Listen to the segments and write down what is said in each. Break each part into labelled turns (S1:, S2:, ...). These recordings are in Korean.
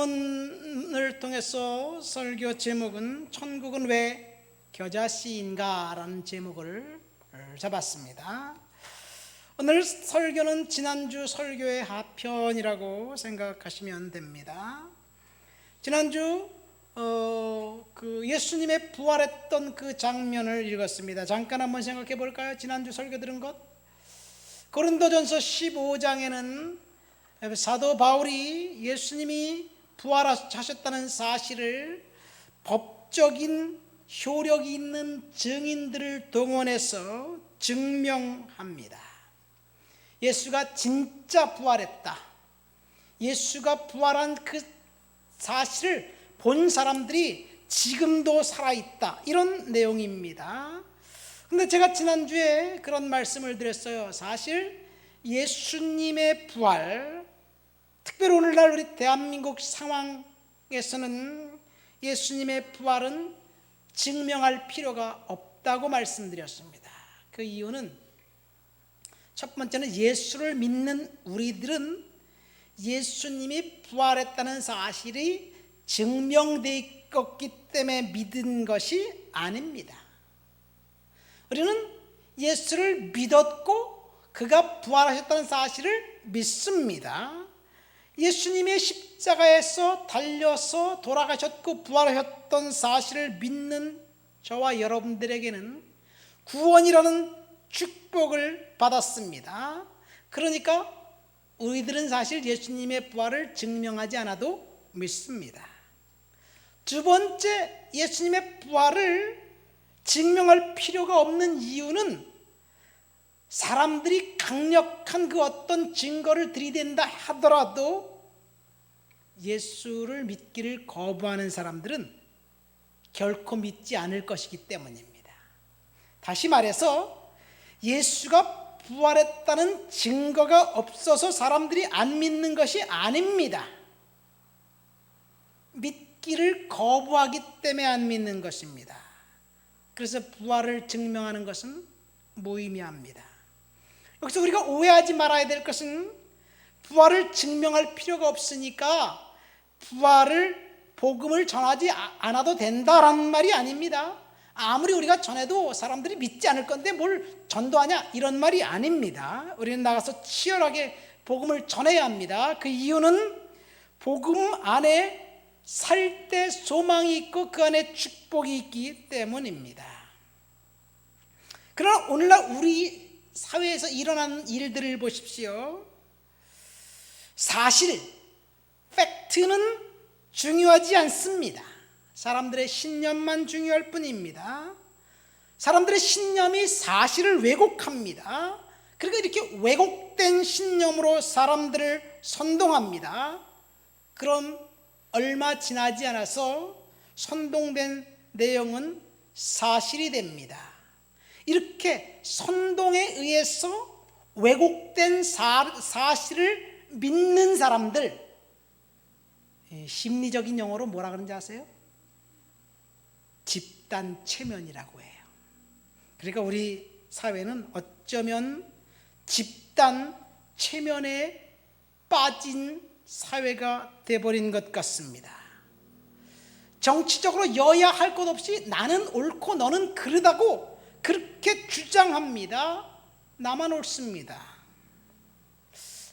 S1: 본문을 통해서 설교 제목은 천국은 왜 겨자씨인가 라는 제목을 잡았습니다. 오늘 설교는 지난주 설교의 하편이라고 생각하시면 됩니다. 지난주 예수님의 부활했던 그 장면을 읽었습니다. 잠깐 한번 생각해 볼까요? 지난주 설교 들은 것. 고린도전서 15장에는 사도 바울이 예수님이 부활하셨다는 사실을 법적인 효력이 있는 증인들을 동원해서 증명합니다. 예수가 진짜 부활했다. 예수가 부활한 그 사실을 본 사람들이 지금도 살아있다. 이런 내용입니다. 근데 제가 지난주에 그런 말씀을 드렸어요. 사실 예수님의 부활, 특별히 오늘날 우리 대한민국 상황에서는 예수님의 부활은 증명할 필요가 없다고 말씀드렸습니다. 그 이유는 첫 번째는 예수를 믿는 우리들은 예수님이 부활했다는 사실이 증명되어 있기 때문에 믿은 것이 아닙니다. 우리는 예수를 믿었고 그가 부활하셨다는 사실을 믿습니다. 예수님의 십자가에서 달려서 돌아가셨고 부활하셨던 사실을 믿는 저와 여러분들에게는 구원이라는 축복을 받았습니다. 그러니까 우리들은 사실 예수님의 부활을 증명하지 않아도 믿습니다. 두 번째, 예수님의 부활을 증명할 필요가 없는 이유는 사람들이 강력한 그 어떤 증거를 들이댄다 하더라도 예수를 믿기를 거부하는 사람들은 결코 믿지 않을 것이기 때문입니다. 다시 말해서 예수가 부활했다는 증거가 없어서 사람들이 안 믿는 것이 아닙니다. 믿기를 거부하기 때문에 안 믿는 것입니다. 그래서 부활을 증명하는 것은 무의미합니다. 여기서 우리가 오해하지 말아야 될 것은 부활을 증명할 필요가 없으니까 복음을 전하지 않아도 된다라는 말이 아닙니다. 아무리 우리가 전해도 사람들이 믿지 않을 건데 뭘 전도하냐 이런 말이 아닙니다. 우리는 나가서 치열하게 복음을 전해야 합니다. 그 이유는 복음 안에 살 때 소망이 있고 그 안에 축복이 있기 때문입니다. 그러나 오늘날 우리 사회에서 일어나는 일들을 보십시오. 사실, 팩트는 중요하지 않습니다. 사람들의 신념만 중요할 뿐입니다. 사람들의 신념이 사실을 왜곡합니다. 그리고 이렇게 왜곡된 신념으로 사람들을 선동합니다. 그럼 얼마 지나지 않아서 선동된 내용은 사실이 됩니다. 이렇게 선동에 의해서 왜곡된 사실을 믿는 사람들, 심리적인 용어로 뭐라 그러는지 아세요? 집단 체면이라고 해요. 그러니까 우리 사회는 어쩌면 집단 체면에 빠진 사회가 되어버린 것 같습니다. 정치적으로 여야 할 것 없이 나는 옳고 너는 그르다고 그렇게 주장합니다. 나만 옳습니다.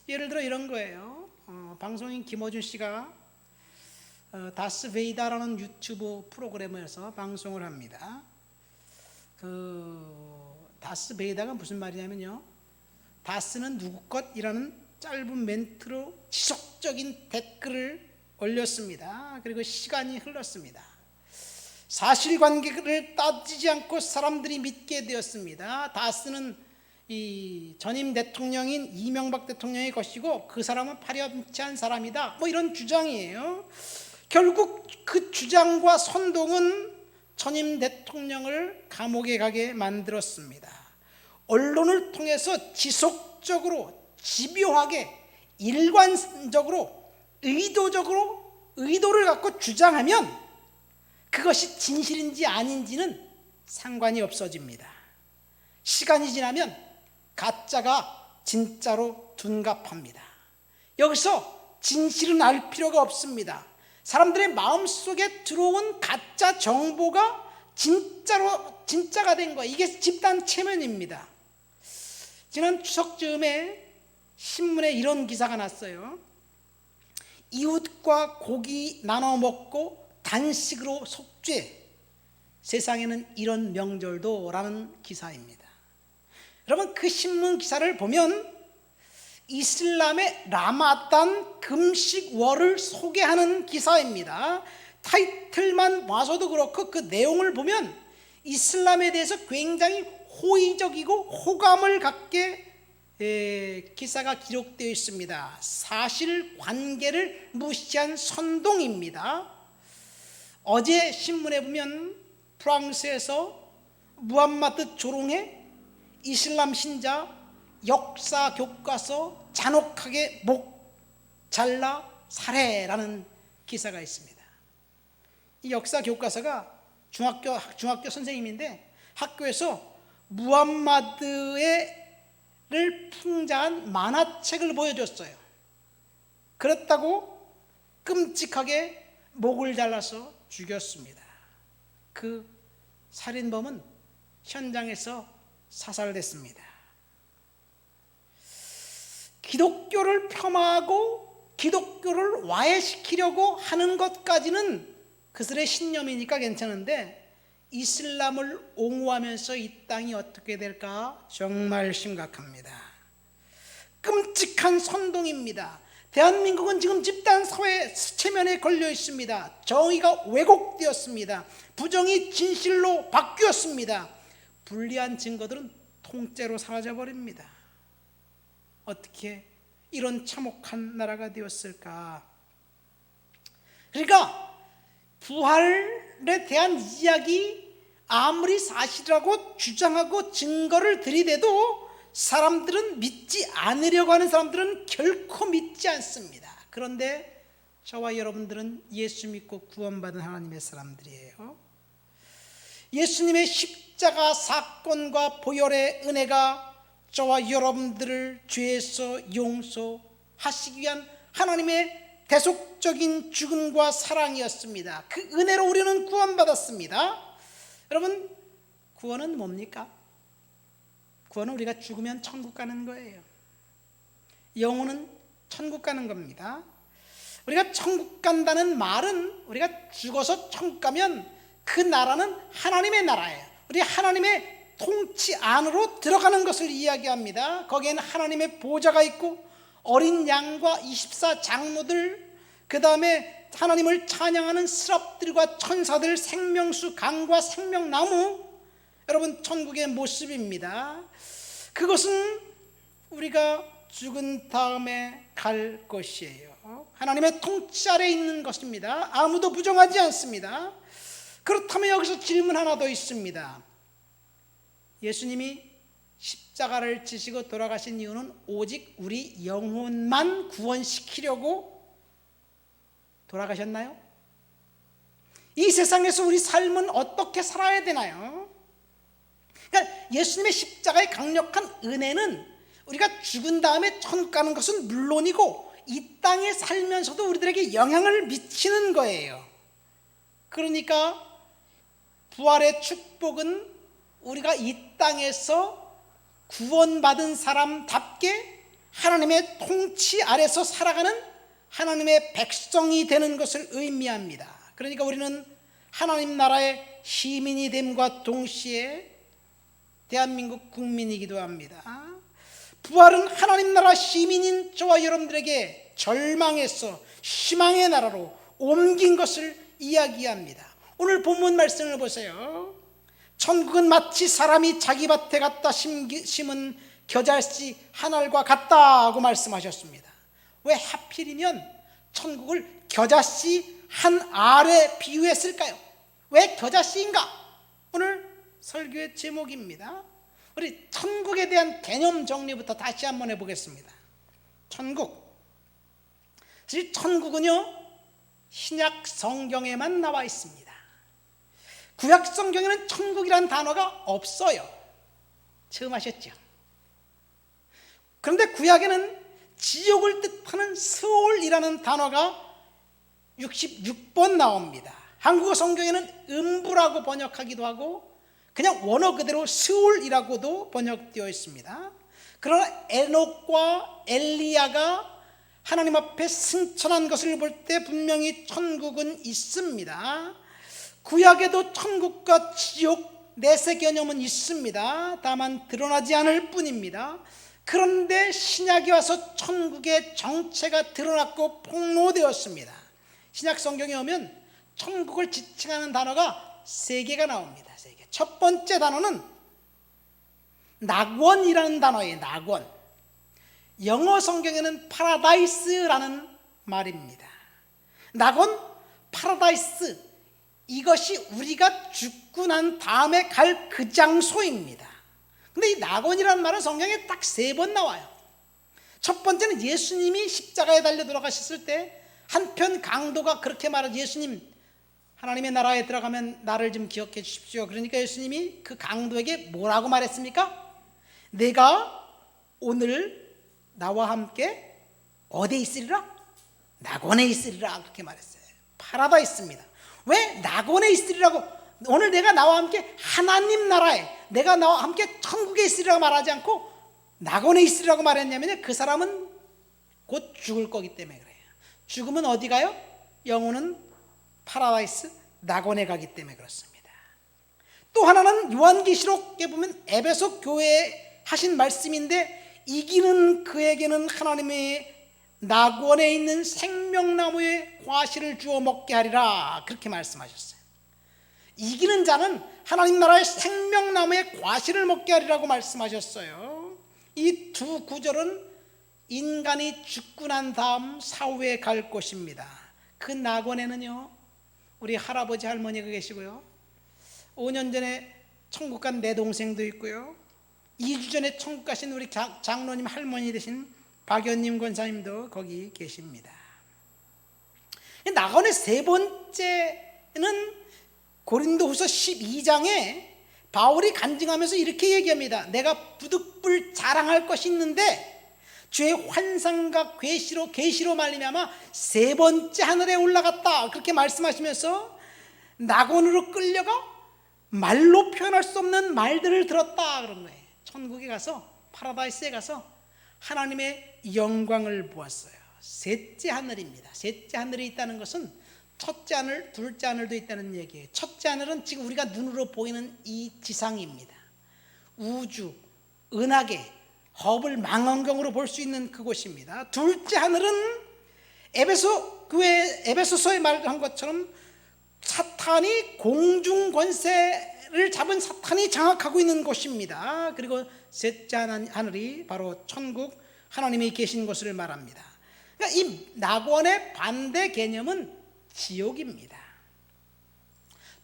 S1: 예를 들어 이런 거예요. 방송인 김어준 씨가 다스베이다라는 유튜브 프로그램에서 방송을 합니다. 다스베이다가 무슨 말이냐면요, 다스는 누구 것이라는 짧은 멘트로 지속적인 댓글을 올렸습니다. 그리고 시간이 흘렀습니다. 사실관계를 따지지 않고 사람들이 믿게 되었습니다. 다스는 이 전임 대통령인 이명박 대통령의 것이고 그 사람은 파렴치한 사람이다, 뭐 이런 주장이에요. 결국 그 주장과 선동은 전임 대통령을 감옥에 가게 만들었습니다. 언론을 통해서 지속적으로 집요하게 일관적으로 의도를 갖고 주장하면 그것이 진실인지 아닌지는 상관이 없어집니다. 시간이 지나면 가짜가 진짜로 둔갑합니다. 여기서 진실은 알 필요가 없습니다. 사람들의 마음속에 들어온 가짜 정보가 진짜가 된 거예요. 이게 집단 체면입니다. 지난 추석 즈음에 신문에 이런 기사가 났어요. 이웃과 고기 나눠 먹고 단식으로 속죄. 세상에는 이런 명절도 라는 기사입니다. 여러분, 그 신문 기사를 보면 이슬람의 라마단 금식월을 소개하는 기사입니다. 타이틀만 봐서도 그렇고 그 내용을 보면 이슬람에 대해서 굉장히 호의적이고 호감을 갖게 기사가 기록되어 있습니다. 사실관계를 무시한 선동입니다. 어제 신문에 보면 프랑스에서 무함마드 조롱해 이슬람 신자 역사 교과서 잔혹하게 목 잘라 살해라는 기사가 있습니다. 이 역사 교과서가 중학교 선생님인데 학교에서 무함마드를 풍자한 만화책을 보여줬어요. 그렇다고 끔찍하게 목을 잘라서 죽였습니다. 그 살인범은 현장에서 사살됐습니다. 기독교를 폄하하고 기독교를 와해시키려고 하는 것까지는 그들의 신념이니까 괜찮은데 이슬람을 옹호하면서 이 땅이 어떻게 될까 정말 심각합니다. 끔찍한 선동입니다. 대한민국은 지금 집단 사회 체면에 걸려 있습니다. 정의가 왜곡되었습니다. 부정이 진실로 바뀌었습니다. 불리한 증거들은 통째로 사라져버립니다. 어떻게 이런 참혹한 나라가 되었을까? 그러니까 부활에 대한 이야기 아무리 사실이라고 주장하고 증거를 들이대도 사람들은 믿지 않으려고 하는 사람들은 결코 믿지 않습니다. 그런데 저와 여러분들은 예수 믿고 구원받은 하나님의 사람들이에요. 예수님의 십자가 사건과 보혈의 은혜가 저와 여러분들을 죄에서 용서하시기 위한 하나님의 대속적인 죽음과 사랑이었습니다. 그 은혜로 우리는 구원받았습니다. 여러분, 구원은 뭡니까? 구원은 우리가 죽으면 천국 가는 거예요. 영혼은 천국 가는 겁니다. 우리가 천국 간다는 말은 우리가 죽어서 천국 가면 그 나라는 하나님의 나라예요. 우리 하나님의 통치 안으로 들어가는 것을 이야기합니다. 거기에는 하나님의 보좌가 있고 어린 양과 24 장로들, 그 다음에 하나님을 찬양하는 스랍들과 천사들, 생명수 강과 생명나무, 여러분 천국의 모습입니다. 그것은 우리가 죽은 다음에 갈 것이에요. 하나님의 통치 아래 있는 것입니다. 아무도 부정하지 않습니다. 그렇다면 여기서 질문 하나 더 있습니다. 예수님이 십자가를 지시고 돌아가신 이유는 오직 우리 영혼만 구원시키려고 돌아가셨나요? 이 세상에서 우리 삶은 어떻게 살아야 되나요? 그러니까 예수님의 십자가의 강력한 은혜는 우리가 죽은 다음에 천국 가는 것은 물론이고 이 땅에 살면서도 우리들에게 영향을 미치는 거예요. 그러니까 부활의 축복은 우리가 이 땅에서 구원받은 사람답게 하나님의 통치 아래서 살아가는 하나님의 백성이 되는 것을 의미합니다. 그러니까 우리는 하나님 나라의 시민이 됨과 동시에 대한민국 국민이기도 합니다. 부활은 하나님 나라 시민인 저와 여러분들에게 절망에서 희망의 나라로 옮긴 것을 이야기합니다. 오늘 본문 말씀을 보세요. 천국은 마치 사람이 자기 밭에 갖다 심은 겨자씨 한 알과 같다고 말씀하셨습니다. 왜 하필이면 천국을 겨자씨 한 알에 비유했을까요? 왜 겨자씨인가? 오늘 설교의 제목입니다. 우리 천국에 대한 개념 정리부터 다시 한번 해보겠습니다. 천국, 사실 천국은요 신약 성경에만 나와 있습니다. 구약 성경에는 천국이라는 단어가 없어요. 처음 하셨죠? 그런데 구약에는 지옥을 뜻하는 스올이라는 단어가 66번 나옵니다. 한국어 성경에는 음부라고 번역하기도 하고 그냥 원어 그대로 스울이라고도 번역되어 있습니다. 그러나 에녹과 엘리야가 하나님 앞에 승천한 것을 볼 때 분명히 천국은 있습니다. 구약에도 천국과 지옥 내세 개념은 있습니다. 다만 드러나지 않을 뿐입니다. 그런데 신약에 와서 천국의 정체가 드러났고 폭로되었습니다. 신약 성경에 오면 천국을 지칭하는 단어가 3개가 나옵니다. 3개. 첫 번째 단어는 낙원이라는 단어예요. 낙원. 영어 성경에는 파라다이스라는 말입니다. 낙원, 파라다이스, 이것이 우리가 죽고 난 다음에 갈 그 장소입니다. 근데 이 낙원이라는 말은 성경에 딱 3번 나와요. 첫 번째는 예수님이 십자가에 달려 돌아가셨을 때 한편 강도가 그렇게 말하죠. 예수님, 하나님의 나라에 들어가면 나를 좀 기억해 주십시오. 그러니까 예수님이 그 강도에게 뭐라고 말했습니까? 내가 오늘 나와 함께 어디에 있으리라? 낙원에 있으리라. 그렇게 말했어요. 파라다이스입니다. 왜 낙원에 있으리라고? 오늘 내가 나와 함께 하나님 나라에, 내가 나와 함께 천국에 있으리라고 말하지 않고 낙원에 있으리라고 말했냐면요, 그 사람은 곧 죽을 거기 때문에 그래요. 죽으면 어디 가요? 영혼은 파라다이스, 낙원에 가기 때문에 그렇습니다. 또 하나는 요한계시록에 보면 에베소 교회에 하신 말씀인데, 이기는 그에게는 하나님의 낙원에 있는 생명나무의 과실을 주어 먹게 하리라. 그렇게 말씀하셨어요. 이기는 자는 하나님 나라의 생명나무의 과실을 먹게 하리라고 말씀하셨어요. 이 두 구절은 인간이 죽고 난 다음 사후에 갈 곳입니다. 그 낙원에는요, 우리 할아버지 할머니가 계시고요, 5년 전에 천국 간 내 동생도 있고요, 2주 전에 천국 가신 우리 장로님 할머니 되신 박연님 권사님도 거기 계십니다. 낙원의 3번째는 고린도후서 12장에 바울이 간증하면서 이렇게 얘기합니다. 내가 부득불 자랑할 것이 있는데 주의 환상과 계시로 말미암아 3번째 하늘에 올라갔다. 그렇게 말씀하시면서 낙원으로 끌려가 말로 표현할 수 없는 말들을 들었다 그런 거예요. 천국에 가서, 파라다이스에 가서 하나님의 영광을 보았어요. 셋째 하늘입니다. 셋째 하늘이 있다는 것은 첫째 하늘, 둘째 하늘도 있다는 얘기예요. 첫째 하늘은 지금 우리가 눈으로 보이는 이 지상입니다. 우주, 은하계, 허블 망원경으로 볼 수 있는 그곳입니다. 둘째 하늘은 에베소서에 말한 것처럼 사탄이 공중 권세를 잡은 사탄이 장악하고 있는 곳입니다. 그리고 셋째 하늘이 바로 천국, 하나님이 계신 곳을 말합니다. 그러니까 이 낙원의 반대 개념은 지옥입니다.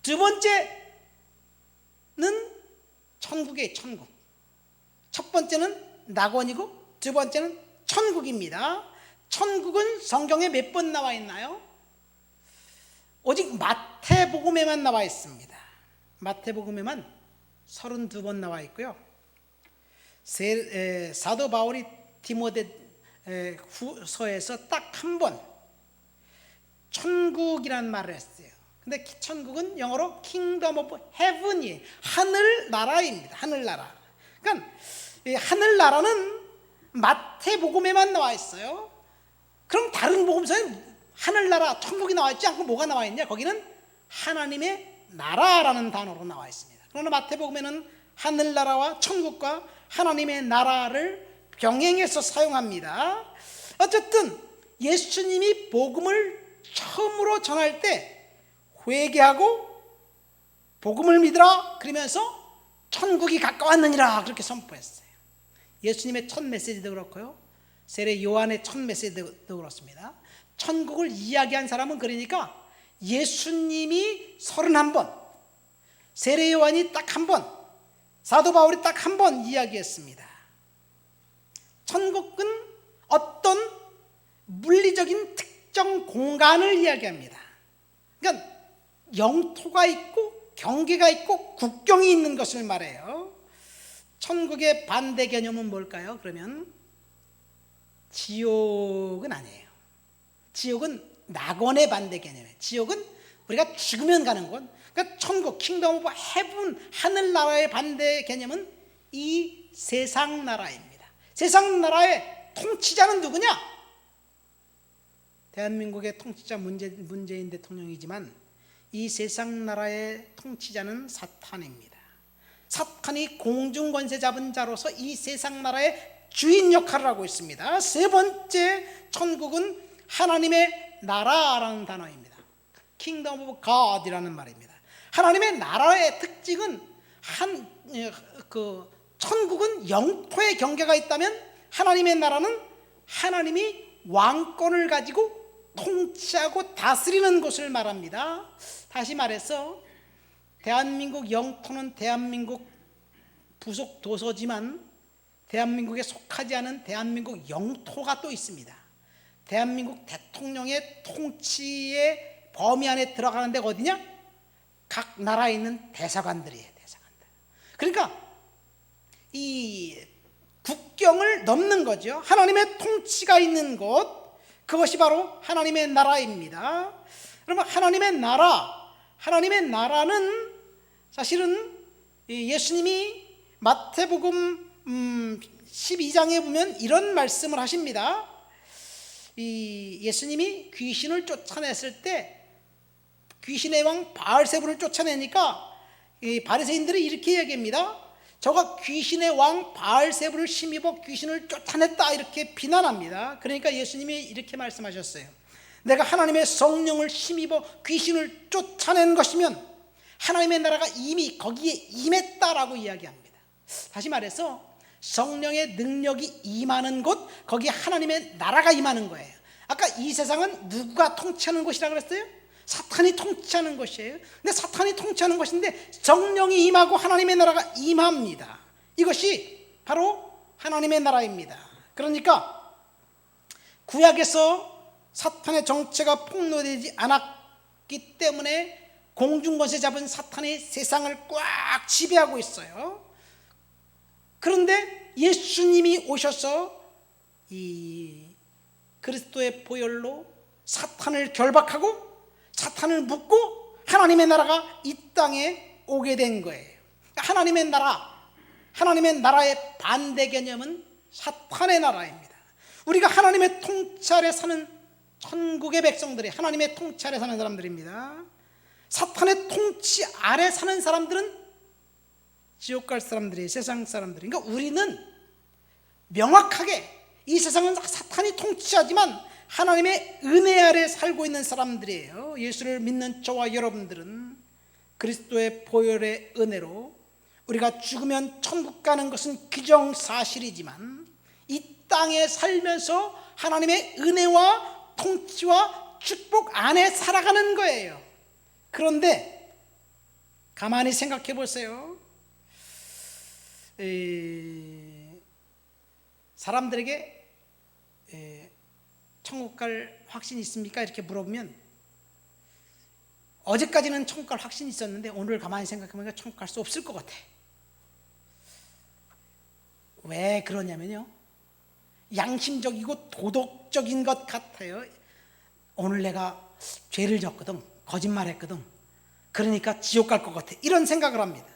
S1: 두 번째는 천국이에요. 천국. 첫 번째는 낙원이고 두 번째는 천국입니다. 천국은 성경에 몇 번 나와 있나요? 오직 마태복음에만 나와 있습니다. 마태복음에만 32번 나와 있고요, 사도 바울이 디모데후서에서 딱 한 번 천국이란 말을 했어요. 근데 천국은 영어로 Kingdom of Heaven이에요. 하늘나라입니다. 하늘나라. 그러니까 하늘나라는 마태복음에만 나와 있어요. 그럼 다른 복음서에 하늘나라, 천국이 나와 있지 않고 뭐가 나와 있냐? 거기는 하나님의 나라라는 단어로 나와 있습니다. 그러나 마태복음에는 하늘나라와 천국과 하나님의 나라를 병행해서 사용합니다. 어쨌든 예수님이 복음을 처음으로 전할 때 회개하고 복음을 믿으라 그러면서 천국이 가까웠느니라 그렇게 선포했어요. 예수님의 첫 메시지도 그렇고요, 세례 요한의 첫 메시지도 그렇습니다. 천국을 이야기한 사람은 그러니까 예수님이 31번, 세례 요한이 딱 한 번, 사도 바울이 딱 한 번 이야기했습니다. 천국은 어떤 물리적인 특정 공간을 이야기합니다. 그러니까 영토가 있고 경계가 있고 국경이 있는 것을 말해요. 천국의 반대 개념은 뭘까요? 그러면 지옥은 아니에요. 지옥은 낙원의 반대 개념이에요. 지옥은 우리가 죽으면 가는 곳. 그러니까 천국, 킹덤 오브 헤븐, 하늘나라의 반대 개념은 이 세상 나라입니다. 세상 나라의 통치자는 누구냐? 대한민국의 통치자 문재인 대통령이지만 이 세상 나라의 통치자는 사탄입니다. 사탄이 공중권세 잡은 자로서 이 세상 나라의 주인 역할을 하고 있습니다. 세 번째 천국은 하나님의 나라라는 단어입니다. Kingdom of God이라는 말입니다. 하나님의 나라의 특징은 천국은 영토의 경계가 있다면 하나님의 나라는 하나님이 왕권을 가지고 통치하고 다스리는 곳을 말합니다. 다시 말해서 대한민국 영토는 대한민국 부속 도서지만 대한민국에 속하지 않은 대한민국 영토가 또 있습니다. 대한민국 대통령의 통치의 범위 안에 들어가는 데가 어디냐? 각 나라에 있는 대사관들이에요. 대사관들. 그러니까 이 국경을 넘는 거죠. 하나님의 통치가 있는 곳, 그것이 바로 하나님의 나라입니다. 그러면 하나님의 나라는 사실은 예수님이 마태복음 12장에 보면 이런 말씀을 하십니다. 예수님이 귀신을 쫓아냈을 때 귀신의 왕 바알세불을 쫓아내니까 바리새인들이 이렇게 얘기합니다. 저가 귀신의 왕 바알세불을 힘입어 귀신을 쫓아냈다, 이렇게 비난합니다. 그러니까 예수님이 이렇게 말씀하셨어요. 내가 하나님의 성령을 힘입어 귀신을 쫓아낸 것이면 하나님의 나라가 이미 거기에 임했다라고 이야기합니다. 다시 말해서 성령의 능력이 임하는 곳, 거기에 하나님의 나라가 임하는 거예요. 아까 이 세상은 누가 통치하는 곳이라고 그랬어요? 사탄이 통치하는 것이에요. 근데 사탄이 통치하는 것인데 성령이 임하고 하나님의 나라가 임합니다. 이것이 바로 하나님의 나라입니다. 그러니까 구약에서 사탄의 정체가 폭로되지 않았기 때문에 공중권세 잡은 사탄이 세상을 꽉 지배하고 있어요. 그런데 예수님이 오셔서 이 그리스도의 보혈로 사탄을 결박하고 사탄을 묶고 하나님의 나라가 이 땅에 오게 된 거예요. 하나님의 나라의 반대 개념은 사탄의 나라입니다. 우리가 하나님의 통치 아래 사는 천국의 백성들이 하나님의 통치 아래 사는 사람들입니다. 사탄의 통치 아래 사는 사람들은 지옥 갈 사람들이, 세상 사람들이. 그러니까 우리는 명확하게 이 세상은 사탄이 통치하지만 하나님의 은혜 아래 살고 있는 사람들이에요. 예수를 믿는 저와 여러분들은 그리스도의 보혈의 은혜로 우리가 죽으면 천국 가는 것은 기정사실이지만 이 땅에 살면서 하나님의 은혜와 통치와 축복 안에 살아가는 거예요. 그런데 가만히 생각해 보세요. 사람들에게 천국 갈 확신이 있습니까? 이렇게 물어보면 어제까지는 천국 갈 확신이 있었는데 오늘 가만히 생각해보니까 천국 갈 수 없을 것 같아. 왜 그러냐면요, 양심적이고 도덕적인 것 같아요. 오늘 내가 죄를 졌거든, 거짓말했거든, 그러니까 지옥 갈 것 같아, 이런 생각을 합니다.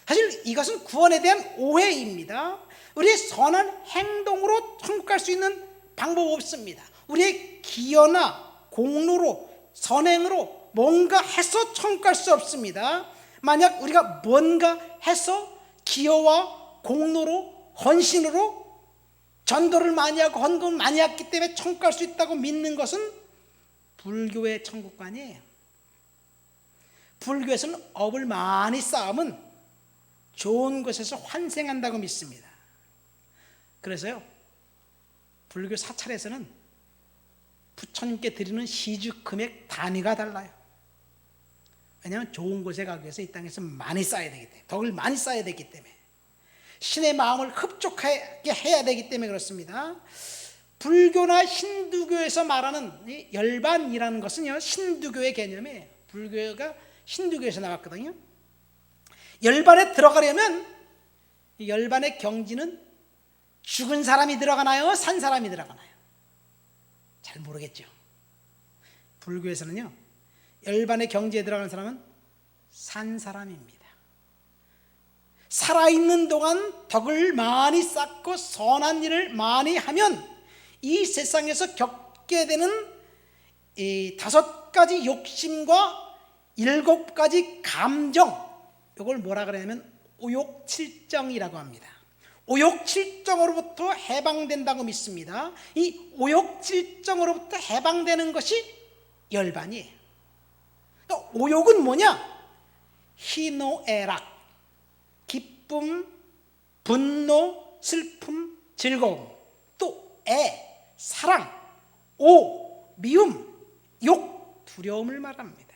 S1: 사실 이것은 구원에 대한 오해입니다. 우리의 선한 행동으로 천국 갈 수 있는 방법 없습니다. 우리의 기여나 공로로, 선행으로 뭔가 해서 천국 갈 수 없습니다. 만약 우리가 뭔가 해서 기여와 공로로, 헌신으로 전도를 많이 하고 헌금을 많이 했기 때문에 천국 갈 수 있다고 믿는 것은 불교의 천국관이에요. 불교에서는 업을 많이 쌓으면 좋은 곳에서 환생한다고 믿습니다. 그래서요, 불교 사찰에서는 부처님께 드리는 시주 금액 단위가 달라요. 왜냐하면 좋은 곳에 가기 위해서 이 땅에서 많이 쌓아야 되기 때문에, 덕을 많이 쌓아야 되기 때문에, 신의 마음을 흡족하게 해야 되기 때문에 그렇습니다. 불교나 힌두교에서 말하는 이 열반이라는 것은요, 힌두교의 개념이에요. 불교가 힌두교에서 나왔거든요. 열반에 들어가려면 이 열반의 경지는 죽은 사람이 들어가나요? 산 사람이 들어가나요? 잘 모르겠죠. 불교에서는요, 열반의 경지에 들어가는 사람은 산 사람입니다. 살아있는 동안 덕을 많이 쌓고 선한 일을 많이 하면 이 세상에서 겪게 되는 이 5가지 욕심과 7가지 감정, 이걸 뭐라 그러냐면 오욕칠정이라고 합니다. 오욕칠정으로부터 해방된다고 믿습니다. 이 오욕칠정으로부터 해방되는 것이 열반이에요. 그러니까 오욕은 뭐냐? 희노애락, 기쁨, 분노, 슬픔, 즐거움, 또 사랑, 미움, 욕, 두려움을 말합니다.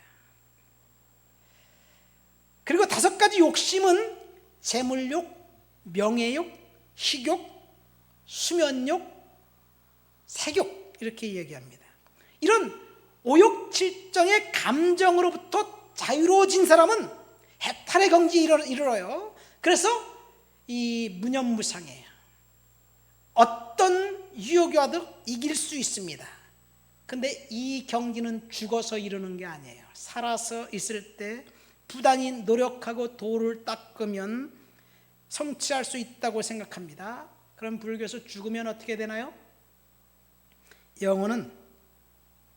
S1: 그리고 5가지 욕심은 재물욕, 명예욕, 식욕, 수면욕, 색욕, 이렇게 얘기합니다. 이런 오욕칠정의 감정으로부터 자유로워진 사람은 해탈의 경지에 이르러요. 그래서 이 무념무상해요. 어떤 유혹이 와도 이길 수 있습니다. 근데 이 경지는 죽어서 이루는 게 아니에요. 살아서 있을 때 부단히 노력하고 도를 닦으면 성취할 수 있다고 생각합니다. 그럼 불교에서 죽으면 어떻게 되나요? 영혼은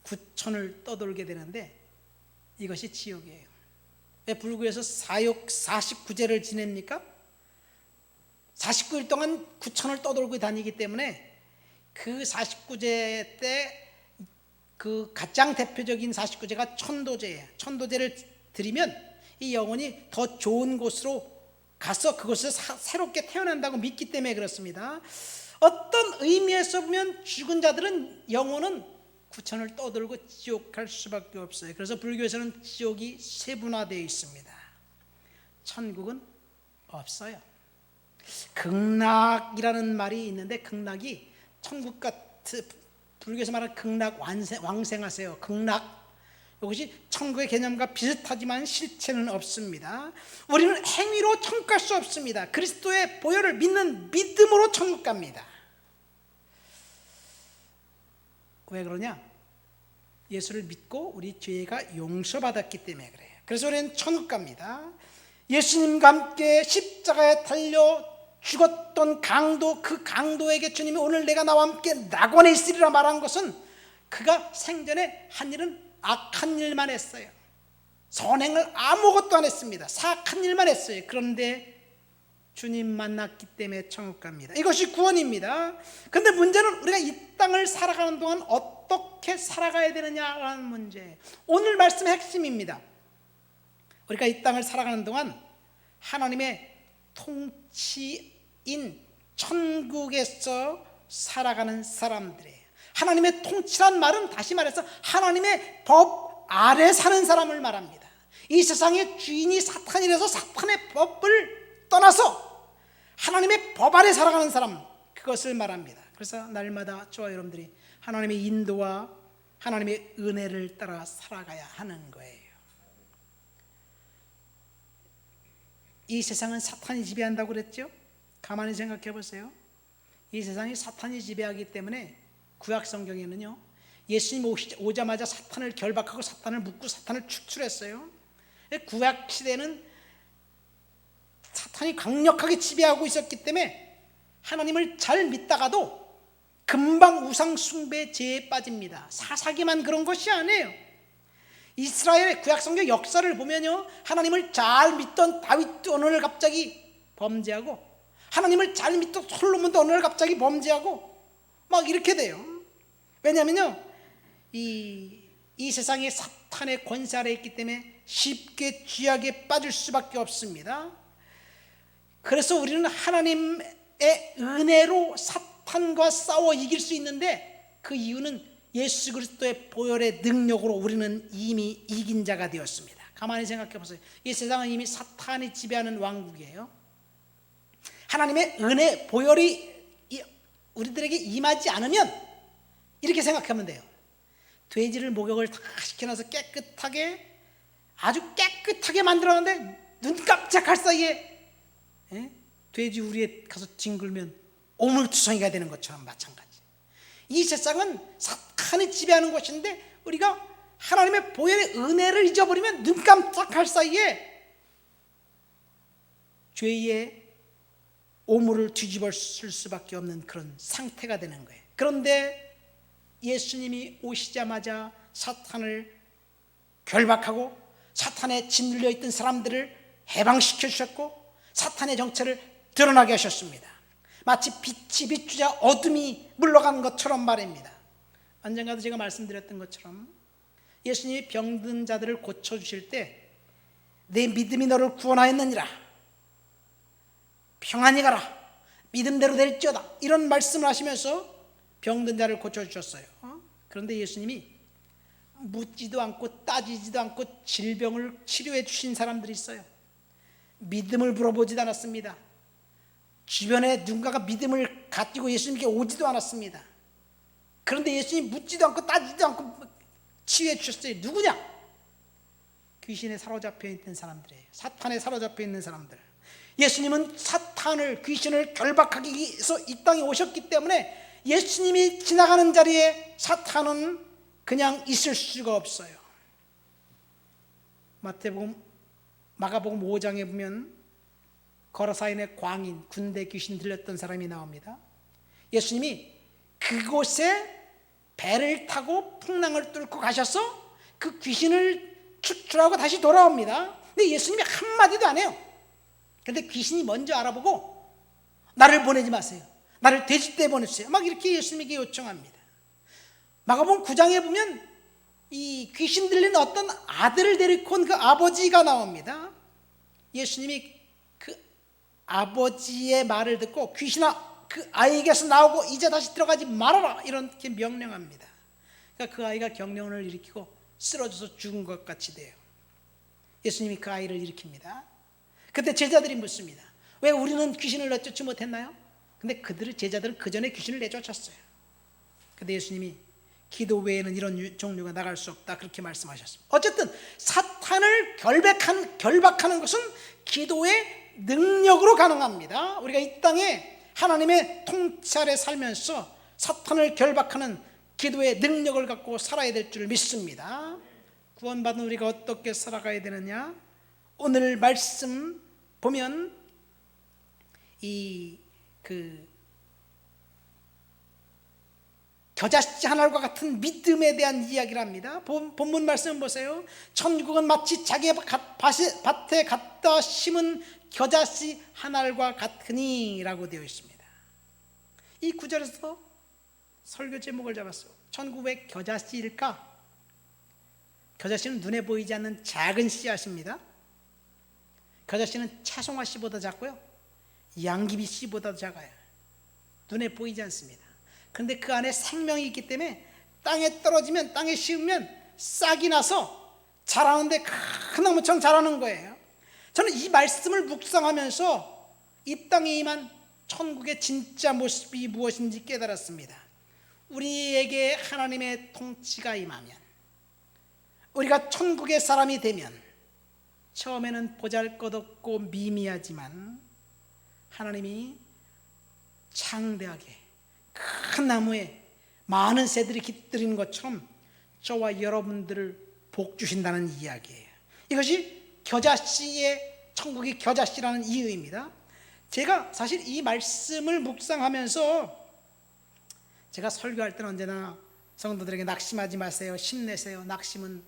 S1: 구천을 떠돌게 되는데 이것이 지옥이에요. 왜 불교에서 사욕 49제를 지냅니까? 49일 동안 구천을 떠돌고 다니기 때문에 그 49제 때 그 가장 대표적인 49제가 천도제예요. 천도제를 드리면 이 영혼이 더 좋은 곳으로 가서 그곳에서 새롭게 태어난다고 믿기 때문에 그렇습니다. 어떤 의미에서 보면 죽은 자들은 영혼은 구천을 떠돌고 지옥 갈 수밖에 없어요. 그래서 불교에서는 지옥이 세분화되어 있습니다. 천국은 없어요. 극락이라는 말이 있는데 극락이 천국 같은, 불교에서 말하는 극락, 왕생하세요. 극락, 이것이 천국의 개념과 비슷하지만 실체는 없습니다. 우리는 행위로 천국 갈 수 없습니다. 그리스도의 보혈을 믿는 믿음으로 천국 갑니다. 왜 그러냐? 예수를 믿고 우리 죄가 용서받았기 때문에 그래요. 그래서 우리는 천국 갑니다. 예수님과 함께 십자가에 달려 죽었던 강도, 그 강도에게 주님이 오늘 내가 나와 함께 낙원에 있으리라 말한 것은 그가 생전에 한 일은 악한 일만 했어요. 선행을 아무것도 안 했습니다. 사악한 일만 했어요. 그런데 주님 만났기 때문에 천국 갑니다. 이것이 구원입니다. 그런데 문제는 우리가 이 땅을 살아가는 동안 어떻게 살아가야 되느냐라는 문제예요. 오늘 말씀의 핵심입니다. 우리가 이 땅을 살아가는 동안 하나님의 통치인 천국에서 살아가는 사람들이에요. 하나님의 통치란 말은 다시 말해서 하나님의 법 아래 사는 사람을 말합니다. 이 세상의 주인이 사탄이라서 사탄의 법을 떠나서 하나님의 법 아래 살아가는 사람, 그것을 말합니다. 그래서 날마다 저와 여러분들이 하나님의 인도와 하나님의 은혜를 따라 살아가야 하는 거예요. 이 세상은 사탄이 지배한다고 그랬죠? 가만히 생각해 보세요. 이 세상이 사탄이 지배하기 때문에 구약 성경에는요, 예수님 오자마자 사탄을 결박하고 사탄을 묶고 사탄을 축출했어요. 구약 시대는 사탄이 강력하게 지배하고 있었기 때문에 하나님을 잘 믿다가도 금방 우상 숭배 죄에 빠집니다. 사사기만 그런 것이 아니에요. 이스라엘의 구약 성경 역사를 보면요, 하나님을 잘 믿던 다윗도 어느 날 갑자기 범죄하고, 하나님을 잘 믿던 솔로몬도 어느 날 갑자기 범죄하고 막 이렇게 돼요. 왜냐하면요, 이 세상에 사탄의 권세 아래 있기 때문에 쉽게 죄악에 빠질 수밖에 없습니다. 그래서 우리는 하나님의 은혜로 사탄과 싸워 이길 수 있는데, 그 이유는 예수 그리스도의 보혈의 능력으로 우리는 이미 이긴 자가 되었습니다. 가만히 생각해 보세요. 이 세상은 이미 사탄이 지배하는 왕국이에요. 하나님의 은혜, 보혈이 우리들에게 임하지 않으면 이렇게 생각하면 돼요. 돼지를 목욕을 다 시켜놔서 깨끗하게, 아주 깨끗하게 만들었는데 눈 깜짝할 사이에 돼지 우리에 가서 뒹굴면 오물투성이가 되는 것처럼 마찬가지. 이 세상은 사탄이 지배하는 것인데 우리가 하나님의 보혈의 은혜를 잊어버리면 눈 깜짝할 사이에 죄의 오물을 뒤집어 쓸 수밖에 없는 그런 상태가 되는 거예요. 그런데 예수님이 오시자마자 사탄을 결박하고 사탄에 짓눌려 있던 사람들을 해방시켜 주셨고 사탄의 정체를 드러나게 하셨습니다. 마치 빛이 비추자 어둠이 물러간 것처럼 말입니다. 언젠가도 제가 말씀드렸던 것처럼 예수님이 병든 자들을 고쳐주실 때 내 믿음이 너를 구원하였느니라, 평안히 가라, 믿음대로 될지어다, 이런 말씀을 하시면서 병든 자를 고쳐주셨어요. 그런데 예수님이 묻지도 않고 따지지도 않고 질병을 치료해 주신 사람들이 있어요. 믿음을 물어보지도 않았습니다. 주변에 누군가가 믿음을 가지고 예수님께 오지도 않았습니다. 그런데 예수님이 묻지도 않고 따지지도 않고 치유해 주셨어요. 누구냐? 귀신에 사로잡혀 있는 사람들이에요. 사탄에 사로잡혀 있는 사람들. 예수님은 사탄을, 귀신을 결박하기 위해서 이 땅에 오셨기 때문에 예수님이 지나가는 자리에 사탄은 그냥 있을 수가 없어요. 마가복음 5장에 보면 거라사인의 광인, 군대 귀신 들렸던 사람이 나옵니다. 예수님이 그곳에 배를 타고 풍랑을 뚫고 가셔서 그 귀신을 추출하고 다시 돌아옵니다. 근데 예수님이 한마디도 안 해요. 근데 귀신이 먼저 알아보고 나를 보내지 마세요, 나를 돼지떼에 보내주세요, 막 이렇게 예수님에게 요청합니다. 마가복음 9장에 보면 이 귀신 들린 어떤 아들을 데리고 온 그 아버지가 나옵니다. 예수님이 그 아버지의 말을 듣고 귀신아, 그 아이에게서 나오고 이제 다시 들어가지 말아라, 이렇게 명령합니다. 그러니까 그 아이가 경련을 일으키고 쓰러져서 죽은 것 같이 돼요. 예수님이 그 아이를 일으킵니다. 그때 제자들이 묻습니다. 왜 우리는 귀신을 내쫓지 못했나요? 근데 제자들은 그 전에 귀신을 내쫓았어요. 근데 예수님이 기도 외에는 이런 종류가 나갈 수 없다, 그렇게 말씀하셨습니다. 어쨌든 사탄을 결박하는 것은 기도의 능력으로 가능합니다. 우리가 이 땅에 하나님의 통치 아래 살면서 사탄을 결박하는 기도의 능력을 갖고 살아야 될 줄 믿습니다. 구원받은 우리가 어떻게 살아가야 되느냐? 오늘 말씀 보면 겨자씨 하나과 같은 믿음에 대한 이야기를 합니다. 본문 말씀 보세요. 천국은 마치 자기의 밭에 갖다 심은 겨자씨 하나과 같으니 라고 되어 있습니다. 이 구절에서 설교 제목을 잡았어요. 천국 왜 겨자씨일까? 겨자씨는 눈에 보이지 않는 작은 씨앗입니다. 겨자씨는 차송화 씨보다 작고요, 양귀비 씨보다 작아요. 눈에 보이지 않습니다. 그런데 그 안에 생명이 있기 때문에 땅에 떨어지면, 땅에 씌우면 싹이 나서 자라는데 큰 나무처럼 자라는 거예요. 저는 이 말씀을 묵상하면서 이 땅에 임한 천국의 진짜 모습이 무엇인지 깨달았습니다. 우리에게 하나님의 통치가 임하면, 우리가 천국의 사람이 되면 처음에는 보잘것없고 미미하지만 하나님이 창대하게 큰 나무에 많은 새들이 깃들이는 것처럼 저와 여러분들을 복 주신다는 이야기예요. 이것이 겨자씨의, 천국이 겨자씨라는 이유입니다. 제가 사실 이 말씀을 묵상하면서, 제가 설교할 때는 언제나 성도들에게 낙심하지 마세요, 힘내세요, 낙심은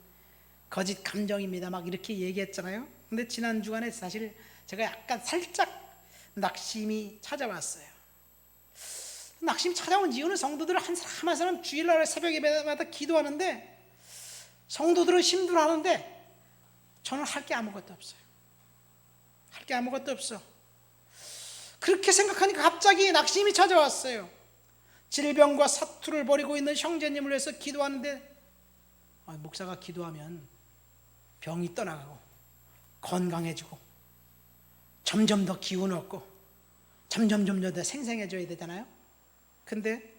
S1: 거짓 감정입니다, 막 이렇게 얘기했잖아요. 근데 지난 주간에 사실 제가 약간 살짝 낙심이 찾아왔어요. 낙심이 찾아온 이유는 성도들 한 사람 한 사람 주일날 새벽 예배마다 기도하는데 성도들은 힘들어하는데 저는 할 게 아무것도 없어요. 할 게 아무것도 없어. 그렇게 생각하니까 갑자기 낙심이 찾아왔어요. 질병과 사투를 벌이고 있는 형제님을 위해서 기도하는데 목사가 기도하면 병이 떠나가고 건강해지고 점점 더 기운 얻고 점점 더 생생해져야 되잖아요. 근데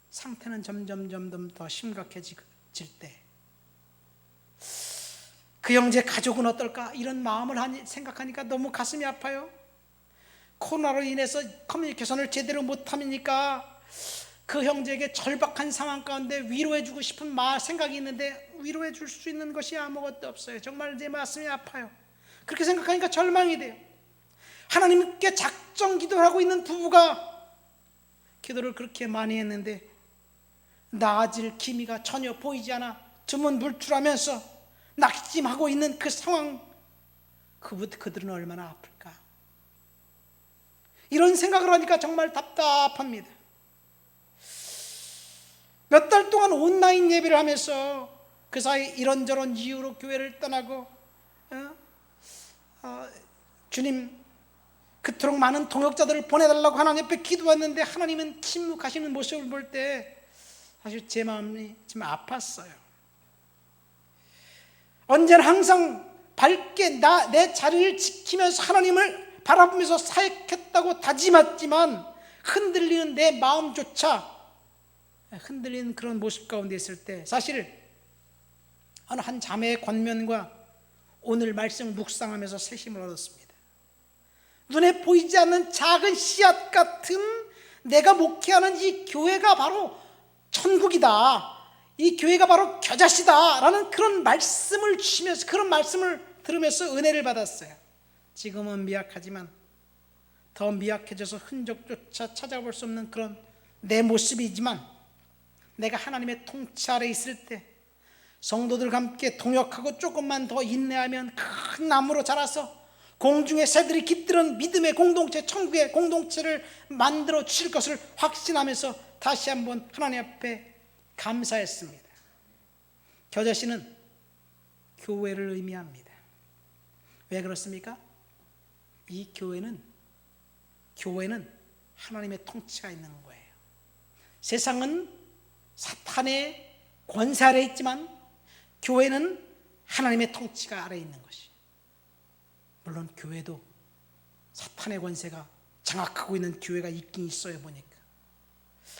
S1: 상태는 점점 더 심각해질 때 그 형제 가족은 어떨까, 이런 마음을 생각하니까 너무 가슴이 아파요. 코로나로 인해서 커뮤니케이션을 제대로 못하니까 그 형제에게 절박한 상황 가운데 위로해주고 싶은 생각이 있는데 위로해줄 수 있는 것이 아무것도 없어요. 정말 내 가슴이 아파요. 그렇게 생각하니까 절망이 돼요. 하나님께 작정 기도를 하고 있는 부부가 기도를 그렇게 많이 했는데 나아질 기미가 전혀 보이지 않아 드문물출하면서 낙심하고 있는 그 상황, 그들은 얼마나 아플까. 이런 생각을 하니까 정말 답답합니다. 몇 달 동안 온라인 예배를 하면서 그 사이 이런저런 이유로 교회를 떠나고 주님 그토록 많은 동역자들을 보내달라고 하나님 앞에 기도했는데 하나님은 침묵하시는 모습을 볼 때 사실 제 마음이 좀 아팠어요. 언제나 항상 밝게 내 자리를 지키면서 하나님을 바라보면서 사역했다고 다짐했지만 흔들리는 내 마음조차 흔들리는 그런 모습 가운데 있을 때 사실 어느 한 자매의 권면과 오늘 말씀 묵상하면서 새 힘을 얻었습니다. 눈에 보이지 않는 작은 씨앗 같은 내가 목회하는 이 교회가 바로 천국이다, 이 교회가 바로 겨자씨다 라는 그런 말씀을 주시면서, 그런 말씀을 들으면서 은혜를 받았어요. 지금은 미약하지만 더 미약해져서 흔적조차 찾아볼 수 없는 그런 내 모습이지만 내가 하나님의 통치 아래 있을 때 성도들과 함께 동역하고 조금만 더 인내하면 큰 나무로 자라서 공중의 새들이 깃드는 믿음의 공동체, 천국의 공동체를 만들어 주실 것을 확신하면서 다시 한번 하나님 앞에 감사했습니다. 겨자씨는 교회를 의미합니다. 왜 그렇습니까? 이 교회는 하나님의 통치가 있는 거예요. 세상은 사탄의 권세 아래 있지만 교회는 하나님의 통치가 아래 있는 것이. 물론 교회도 사탄의 권세가 장악하고 있는 교회가 있긴 있어요. 보니까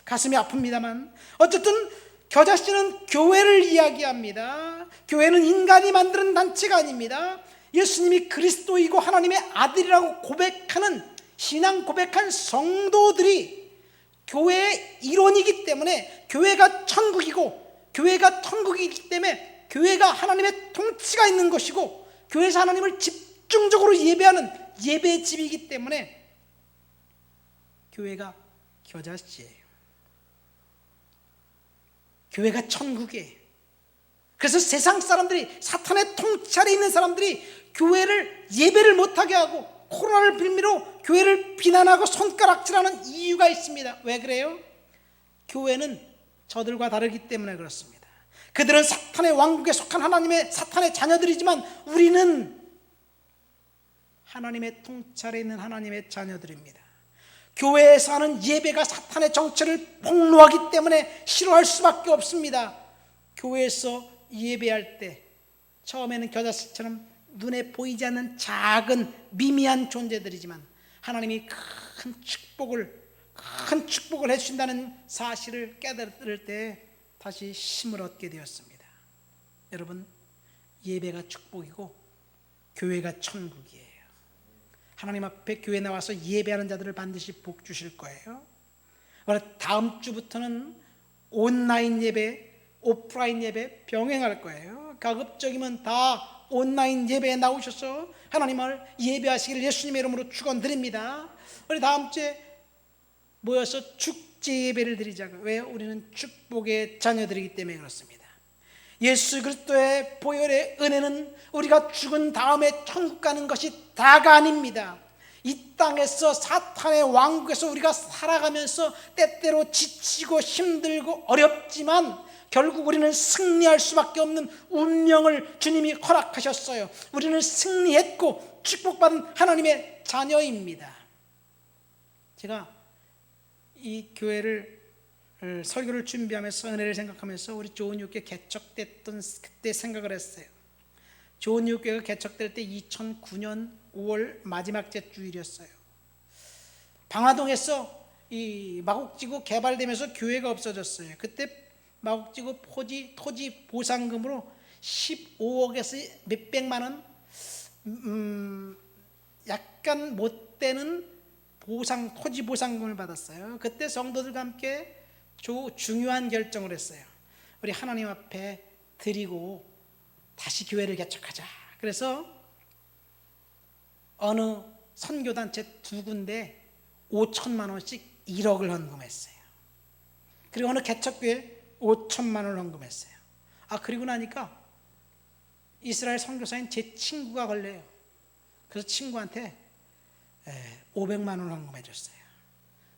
S1: 가슴이 아픕니다만 어쨌든 겨자씨는 교회를 이야기합니다. 교회는 인간이 만드는 단체가 아닙니다. 예수님이 그리스도이고 하나님의 아들이라고 고백하는, 신앙 고백한 성도들이 교회의 일원이기 때문에 교회가 천국이고, 교회가 천국이기 때문에 교회가 하나님의 통치가 있는 것이고, 교회에서 하나님을 집중적으로 예배하는 예배집이기 때문에 교회가 겨자씨예요. 교회가 천국이에요. 그래서 세상 사람들이, 사탄의 통치 아래 있는 사람들이 교회를 예배를 못하게 하고 코로나를 빌미로 교회를 비난하고 손가락질하는 이유가 있습니다. 왜 그래요? 교회는 저들과 다르기 때문에 그렇습니다. 그들은 사탄의 왕국에 속한 하나님의, 사탄의 자녀들이지만 우리는 하나님의 통치 아래 있는 하나님의 자녀들입니다. 교회에서 하는 예배가 사탄의 정체를 폭로하기 때문에 싫어할 수밖에 없습니다. 교회에서 예배할 때 처음에는 겨자씨처럼 눈에 보이지 않는 작은 미미한 존재들이지만 하나님이 큰 축복을 해주신다는 사실을 깨달을 때 다시 힘을 얻게 되었습니다. 여러분, 예배가 축복이고 교회가 천국이에요. 하나님 앞에 교회 나와서 예배하는 자들을 반드시 복 주실 거예요. 다음 주부터는 온라인 예배, 오프라인 예배 병행할 거예요. 가급적이면 다 온라인 예배에 나오셔서 하나님을 예배하시기를 예수님의 이름으로 축원드립니다. 우리 다음 주에 모여서 축제 예배를 드리자고요. 왜? 우리는 축복의 자녀들이기 때문에 그렇습니다. 예수 그리스도의 보혈의 은혜는 우리가 죽은 다음에 천국 가는 것이 다가 아닙니다. 이 땅에서 사탄의 왕국에서 우리가 살아가면서 때때로 지치고 힘들고 어렵지만 결국 우리는 승리할 수밖에 없는 운명을 주님이 허락하셨어요. 우리는 승리했고 축복받은 하나님의 자녀입니다. 제가 이 교회를 설교를 준비하면서 은혜를 생각하면서 우리 조은유교회 개척됐던 그때 생각을 했어요. 조은유교회가 개척될 때 2009년 5월 마지막 주일이었어요. 방화동에서 이 마곡지구 개발되면서 교회가 없어졌어요. 그때 마곡지구 토지 보상금으로 15억에서 몇백만 원 약간 못 되는 토지 보상금을 받았어요. 그때 성도들과 함께 중요한 결정을 했어요. 우리 하나님 앞에 드리고 다시 교회를 개척하자. 그래서 어느 선교단체 2군데 5천만 원씩 1억을 헌금했어요. 그리고 어느 개척교회 5천만 원을 헌금했어요. 그리고 나니까 이스라엘 선교사인 제 친구가 걸려요. 그래서 친구한테 500만 원을 헌금해 줬어요.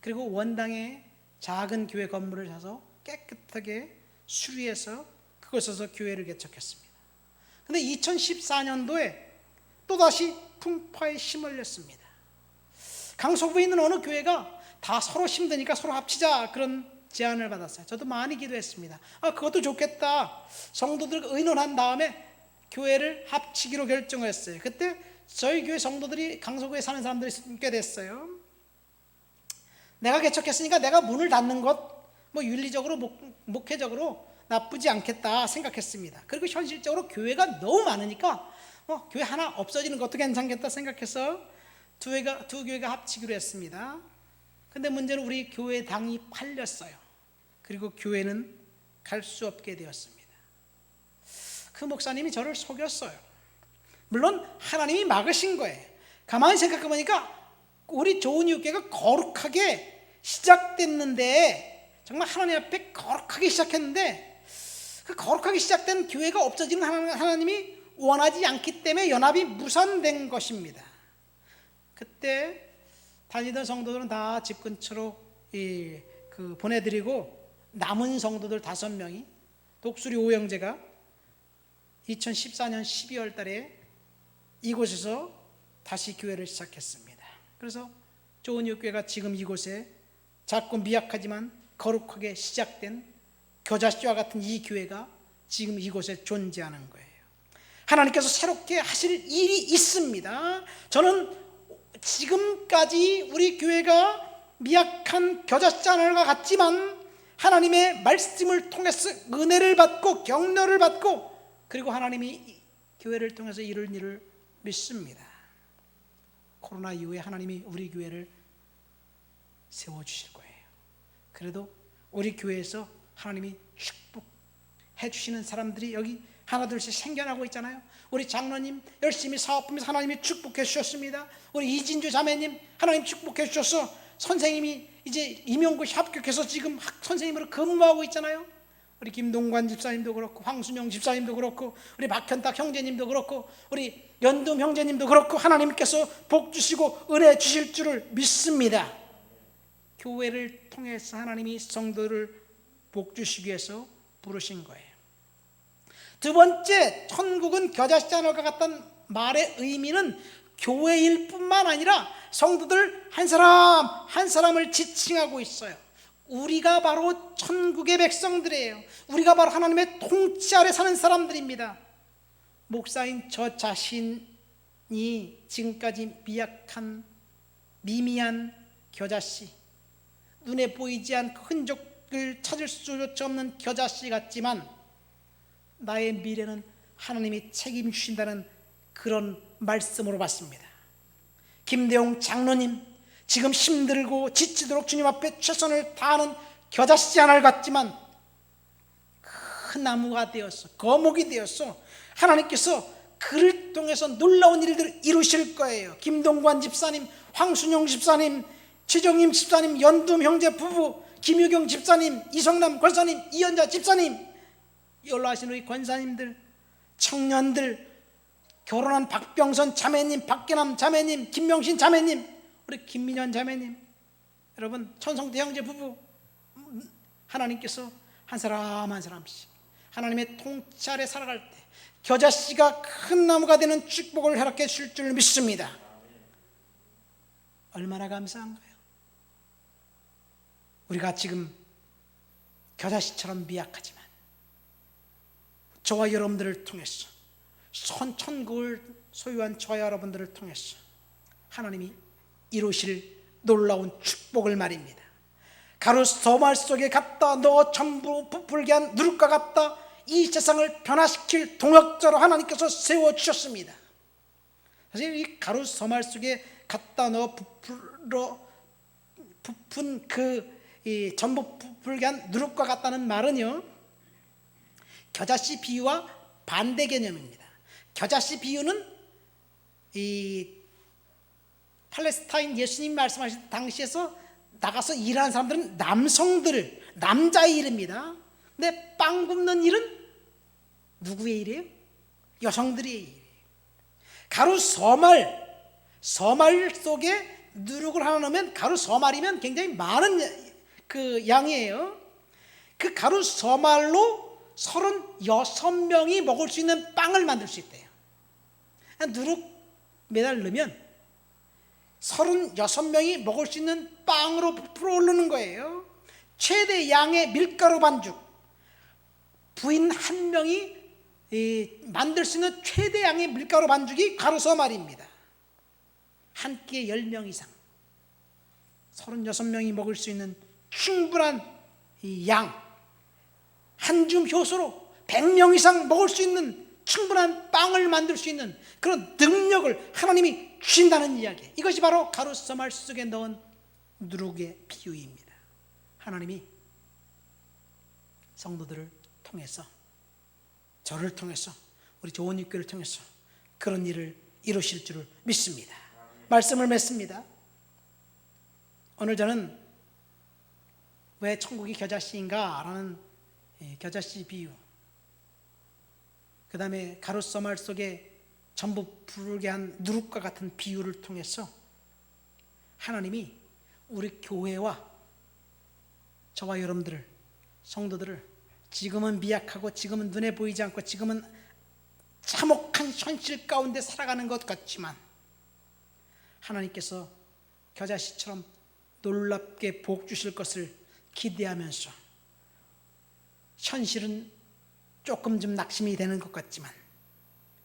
S1: 그리고 원당에 작은 교회 건물을 사서 깨끗하게 수리해서 그곳에서 교회를 개척했습니다. 그런데 2014년도에 또다시 풍파에 휘말렸습니다. 강서구에 있는 어느 교회가 다 서로 힘드니까 서로 합치자, 그런 제안을 받았어요. 저도 많이 기도했습니다. 그것도 좋겠다. 성도들 의논한 다음에 교회를 합치기로 결정했어요. 그때 저희 교회 성도들이 강서구에 사는 사람들이 꽤 됐어요. 내가 개척했으니까 내가 문을 닫는 것 윤리적으로 목회적으로 나쁘지 않겠다 생각했습니다. 그리고 현실적으로 교회가 너무 많으니까 교회 하나 없어지는 것도 괜찮겠다 생각해서 두 교회가 합치기로 했습니다. 근데 문제는 우리 교회 당이 팔렸어요. 그리고 교회는 갈 수 없게 되었습니다. 그 목사님이 저를 속였어요. 물론 하나님이 막으신 거예요. 가만히 생각해 보니까 우리 좋은 이웃교회가 거룩하게 시작됐는데, 정말 하나님 앞에 거룩하게 시작했는데, 그 거룩하게 시작된 교회가 없어지는 하나님이 원하지 않기 때문에 연합이 무산된 것입니다. 그때 다니던 성도들은 다 집 근처로 보내드리고 남은 성도들 5명이 독수리 오형제가 2014년 12월 달에 이곳에서 다시 교회를 시작했습니다. 그래서 좋은 이웃교회가 지금 이곳에 작고 미약하지만 거룩하게 시작된 겨자씨와 같은 이 교회가 지금 이곳에 존재하는 거예요. 하나님께서 새롭게 하실 일이 있습니다. 저는 지금까지 우리 교회가 미약한 겨자씨 하나가 같지만 하나님의 말씀을 통해서 은혜를 받고 격려를 받고 그리고 하나님이 교회를 통해서 이룰 일을 믿습니다. 코로나 이후에 하나님이 우리 교회를 세워주실 거예요. 그래도 우리 교회에서 하나님이 축복해 주시는 사람들이 여기 하나둘씩 생겨나고 있잖아요. 우리 장로님 열심히 사업하면서 하나님이 축복해 주셨습니다. 우리 이진주 자매님 하나님 축복해 주셔서 선생님이 이제 임용고 합격해서 지금 선생님으로 근무하고 있잖아요. 우리 김동관 집사님도 그렇고 황순영 집사님도 그렇고 우리 박현탁 형제님도 그렇고 우리 연둠 형제님도 그렇고 하나님께서 복 주시고 은혜 주실 줄을 믿습니다. 교회를 통해서 하나님이 성도를 복 주시기 위해서 부르신 거예요. 두 번째, 천국은 겨자씨 하나가 같다는 말의 의미는 교회일 뿐만 아니라 성도들 한 사람 한 사람을 지칭하고 있어요. 우리가 바로 천국의 백성들이에요. 우리가 바로 하나님의 통치 아래 사는 사람들입니다. 목사인 저 자신이 지금까지 미약한 미미한 겨자씨, 눈에 보이지 않고 흔적을 찾을 수조차 없는 겨자씨 같지만 나의 미래는 하나님이 책임주신다는 그런 말씀으로 봤습니다. 김대용 장로님, 지금 힘들고 지치도록 주님 앞에 최선을 다하는 겨자씨 하나를 같지만 큰 나무가 되었어, 거목이 되었어. 하나님께서 그를 통해서 놀라운 일들을 이루실 거예요. 김동관 집사님, 황순영 집사님, 최정임 집사님, 연둠 형제 부부, 김유경 집사님, 이성남 권사님, 이현자 집사님, 연로하신 우리 권사님들, 청년들, 결혼한 박병선 자매님, 박계남 자매님, 김명신 자매님, 우리 김민현 자매님, 여러분 천성대 형제 부부, 하나님께서 한 사람 한 사람씩 하나님의 통치 아래 살아갈 때 겨자씨가 큰 나무가 되는 축복을 허락해 주실 줄 믿습니다. 얼마나 감사한가요? 우리가 지금 겨자씨처럼 미약하지만 저와 여러분들을 통해서 천국을 소유한 저와 여러분들을 통해서 하나님이 이루실 놀라운 축복을 말입니다. 가루 소말 속에 갖다 넣어 전부 부풀게 한 누룩과 같다 이 세상을 변화시킬 동역자로 하나님께서 세워주셨습니다. 사실 이 가루 소말 속에 갖다 넣어 부푼 그 이 전부불개한 누룩과 같다는 말은요, 겨자씨 비유와 반대 개념입니다. 겨자씨 비유는 이 팔레스타인 예수님 말씀하실 당시에서 나가서 일하는 사람들은 남성들, 남자의 일입니다. 근데 빵 굽는 일은 누구의 일이에요? 여성들의 일이에요. 가루 서말 속에 누룩을 하나 넣으면, 가루 서말이면 굉장히 많은 그 양이에요. 그 가루 서말로 36명이 먹을 수 있는 빵을 만들 수 있대요. 누룩 매달 넣으면 36명이 먹을 수 있는 빵으로 부풀어 오르는 거예요. 최대 양의 밀가루 반죽, 부인 한 명이 만들 수 있는 최대 양의 밀가루 반죽이 가루서말입니다. 한 끼에 10명 이상, 36명이 먹을 수 있는 충분한 양, 한 줌 효소로 100명 이상 먹을 수 있는 충분한 빵을 만들 수 있는 그런 능력을 하나님이 주신다는 이야기. 이것이 바로 가루서말 속에 넣은 누룩의 비유입니다. 하나님이 성도들을 통해서, 저를 통해서, 우리 조원육교를 통해서 그런 일을 이루실 줄을 믿습니다. 말씀을 맺습니다. 오늘 저는 왜 천국이 겨자씨인가 라는 겨자씨 비유, 그 다음에 가루서말 속에 전부 부르게 한 누룩과 같은 비유를 통해서 하나님이 우리 교회와 저와 여러분들을, 성도들을, 지금은 미약하고 지금은 눈에 보이지 않고 지금은 참혹한 현실 가운데 살아가는 것 같지만 하나님께서 겨자씨처럼 놀랍게 복 주실 것을 기대하면서, 현실은 조금 좀 낙심이 되는 것 같지만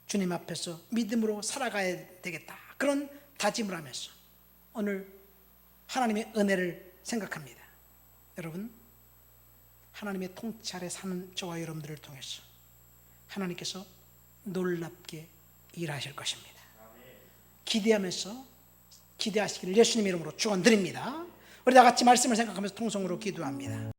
S1: 주님 앞에서 믿음으로 살아가야 되겠다, 그런 다짐을 하면서 오늘 하나님의 은혜를 생각합니다. 여러분, 하나님의 통치 아래 사는 저와 여러분들을 통해서 하나님께서 놀랍게 일하실 것입니다. 기대하면서, 기대하시기를 예수님의 이름으로 축원드립니다. 우리 다 같이 말씀을 생각하면서 통성으로 기도합니다.